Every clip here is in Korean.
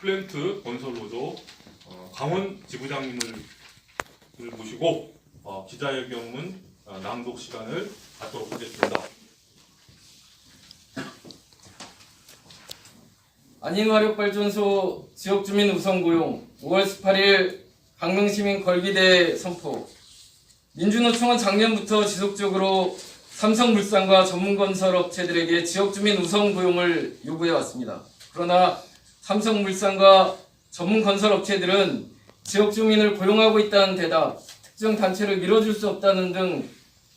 플랜트 건설로조 강원 지부장님을 모시고 기자회견문 낭독 시간을 갖도록 하겠습니다. 안인화력발전소 지역주민 우선고용 5월 18일 강릉시민 걸기대 선포. 민주노총은 작년부터 지속적으로 삼성물산과 전문건설업체들에게 지역주민 우선고용을 요구해왔습니다. 그러나 삼성물산과 전문건설업체들은 지역주민을 고용하고 있다는 대답, 특정 단체를 밀어줄 수 없다는 등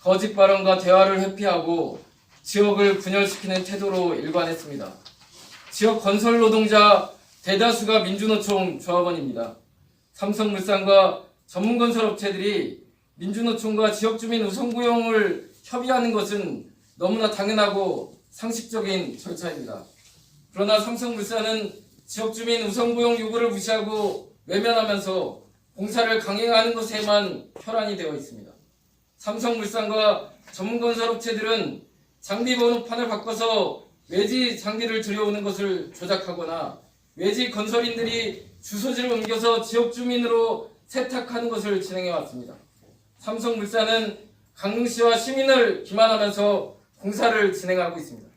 거짓 발언과 대화를 회피하고 지역을 분열시키는 태도로 일관했습니다. 지역 건설 노동자 대다수가 민주노총 조합원입니다. 삼성물산과 전문건설업체들이 민주노총과 지역주민 우선고용을 협의하는 것은 너무나 당연하고 상식적인 절차입니다. 그러나 삼성물산은 지역주민 우선고용 요구를 무시하고 외면하면서 공사를 강행하는 것에만 혈안이 되어 있습니다. 삼성물산과 전문건설업체들은 장비 번호판을 바꿔서 외지 장비를 들여오는 것을 조작하거나 외지 건설인들이 주소지를 옮겨서 지역주민으로 세탁하는 것을 진행해왔습니다. 삼성물산은 강릉시와 시민을 기만하면서 공사를 진행하고 있습니다.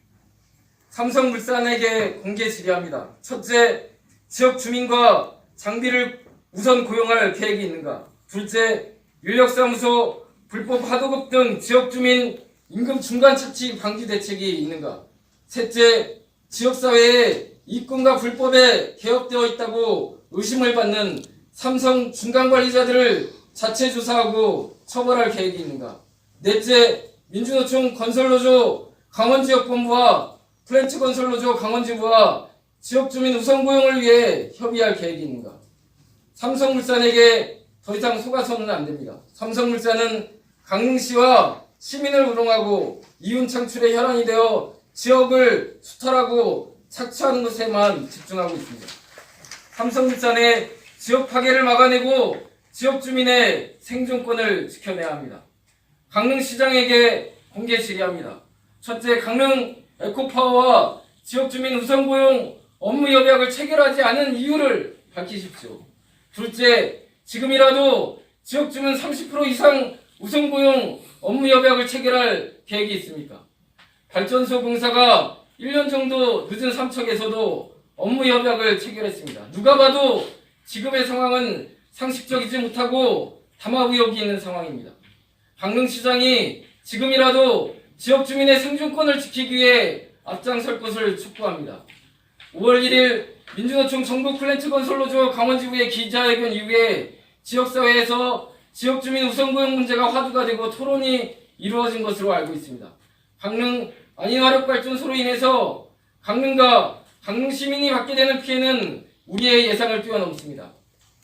삼성물산에게 공개 질의합니다. 첫째, 지역 주민과 장비를 우선 고용할 계획이 있는가? 둘째, 인력사무소, 불법 하도급 등 지역 주민 임금 중간 착취 방지 대책이 있는가? 셋째, 지역사회에 입금과 불법에 개업되어 있다고 의심을 받는 삼성 중간관리자들을 자체 조사하고 처벌할 계획이 있는가? 넷째, 민주노총 건설노조 강원지역본부와 플랜트 건설노조 강원지부와 지역주민 우선고용을 위해 협의할 계획이 있는가? 삼성물산에게 더 이상 속아서는 안 됩니다. 삼성물산은 강릉시와 시민을 우롱하고 이윤 창출의 혈안이 되어 지역을 수탈하고 착취하는 것에만 집중하고 있습니다. 삼성물산의 지역 파괴를 막아내고 지역 주민의 생존권을 지켜내야 합니다. 강릉시장에게 공개 질의합니다. 첫째, 강릉 에코파워와 지역주민 우선고용 업무협약을 체결하지 않은 이유를 밝히십시오. 둘째, 지금이라도 지역주민 30% 이상 우선고용 업무협약을 체결할 계획이 있습니까? 발전소 공사가 1년 정도 늦은 삼척에서도 업무협약을 체결했습니다. 누가 봐도 지금의 상황은 상식적이지 못하고 담화 의혹이 있는 상황입니다. 강릉시장이 지금이라도 지역주민의 생존권을 지키기 위해 앞장설 것을 촉구합니다. 5월 1일 민주노총 전국 플랜트 건설노조 강원지부의 기자회견 이후에 지역사회에서 지역주민 우선고용 문제가 화두가 되고 토론이 이루어진 것으로 알고 있습니다. 강릉 안인화력발전소로 인해서 강릉과 강릉 시민이 받게 되는 피해는 우리의 예상을 뛰어넘습니다.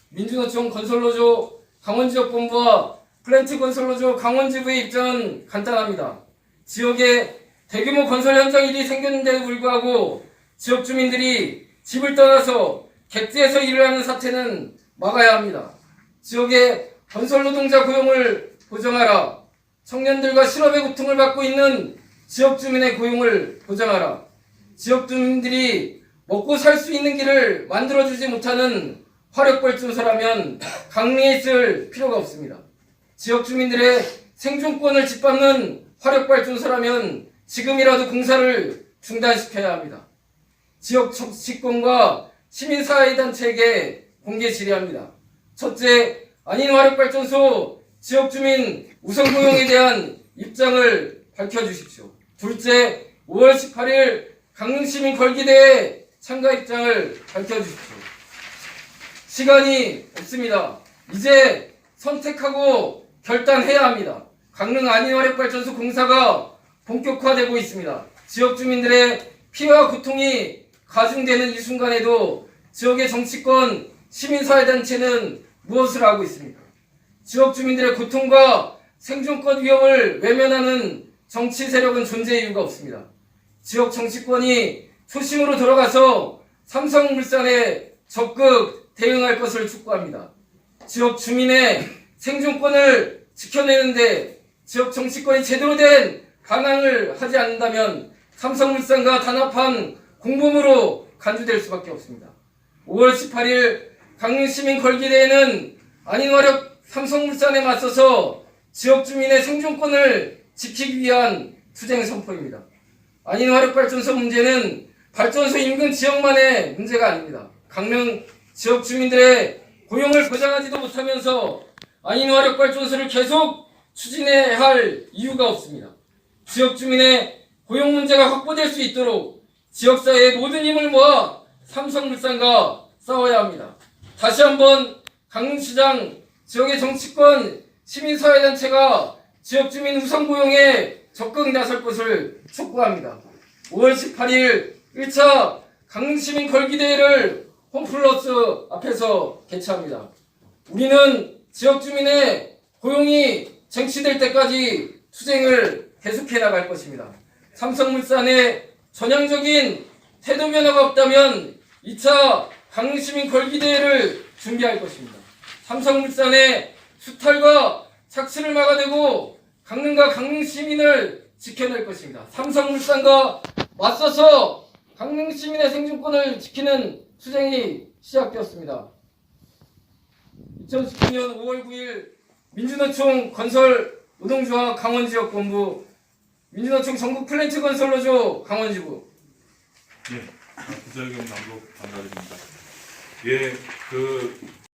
민주노총 건설노조 강원지역본부와 플랜트 건설노조 강원지부의 입장은 간단합니다. 지역에 대규모 건설 현장 일이 생겼는데도 불구하고 지역 주민들이 집을 떠나서 객지에서 일을 하는 사태는 막아야 합니다. 지역의 건설 노동자 고용을 보장하라. 청년들과 실업의 고통을 받고 있는 지역 주민의 고용을 보장하라. 지역 주민들이 먹고 살 수 있는 길을 만들어주지 못하는 화력발전소라면 강릉에 있을 필요가 없습니다. 지역 주민들의 생존권을 짓밟는 화력발전소라면 지금이라도 공사를 중단시켜야 합니다. 지역 정치권과 시민사회단체에게 공개 질의합니다. 첫째, 안인화력발전소 지역주민 우선고용에 대한 입장을 밝혀주십시오. 둘째, 5월 18일 강릉시민 걸기대회 참가 입장을 밝혀주십시오. 시간이 없습니다. 이제 선택하고 결단해야 합니다. 강릉 안인화력발전소 공사가 본격화되고 있습니다. 지역 주민들의 피해와 고통이 가중되는 이 순간에도 지역의 정치권, 시민사회단체는 무엇을 하고 있습니까? 지역 주민들의 고통과 생존권 위협을 외면하는 정치 세력은 존재 이유가 없습니다. 지역 정치권이 초심으로 돌아가서 삼성물산에 적극 대응할 것을 촉구합니다. 지역 주민의 생존권을 지켜내는데 지역 정치권이 제대로 된 반항을 하지 않는다면 삼성물산과 단합한 공범으로 간주될 수밖에 없습니다. 5월 18일 강릉시민 걸기대회는 안인화력 삼성물산에 맞서서 지역 주민의 생존권을 지키기 위한 투쟁 선포입니다. 안인화력발전소 문제는 발전소 인근 지역만의 문제가 아닙니다. 강릉 지역 주민들의 고용을 보장하지도 못하면서 안인화력발전소를 계속 추진해야 할 이유가 없습니다. 지역 주민의 고용 문제가 확보될 수 있도록 지역사회의 모든 힘을 모아 삼성물산과 싸워야 합니다. 다시 한번 강릉시장 지역의 정치권 시민사회단체가 지역 주민 우선 고용에 적극 나설 것을 촉구합니다. 5월 18일 1차 강릉시민 걸기대회를 홈플러스 앞에서 개최합니다. 우리는 지역 주민의 고용이 쟁취될 때까지 투쟁을 계속해 나갈 것입니다. 삼성물산의 전향적인 태도 변화가 없다면 2차 강릉시민 걸기대회를 준비할 것입니다. 삼성물산의 수탈과 착취를 막아내고 강릉과 강릉시민을 지켜낼 것입니다. 삼성물산과 맞서서 강릉시민의 생존권을 지키는 투쟁이 시작되었습니다. 2019년 5월 9일 민주노총 건설 노동조합 강원지역본부, 민주노총 전국 플랜트 건설노조 강원지부. 네, 기자회견 낭독 감사드립니다. 예,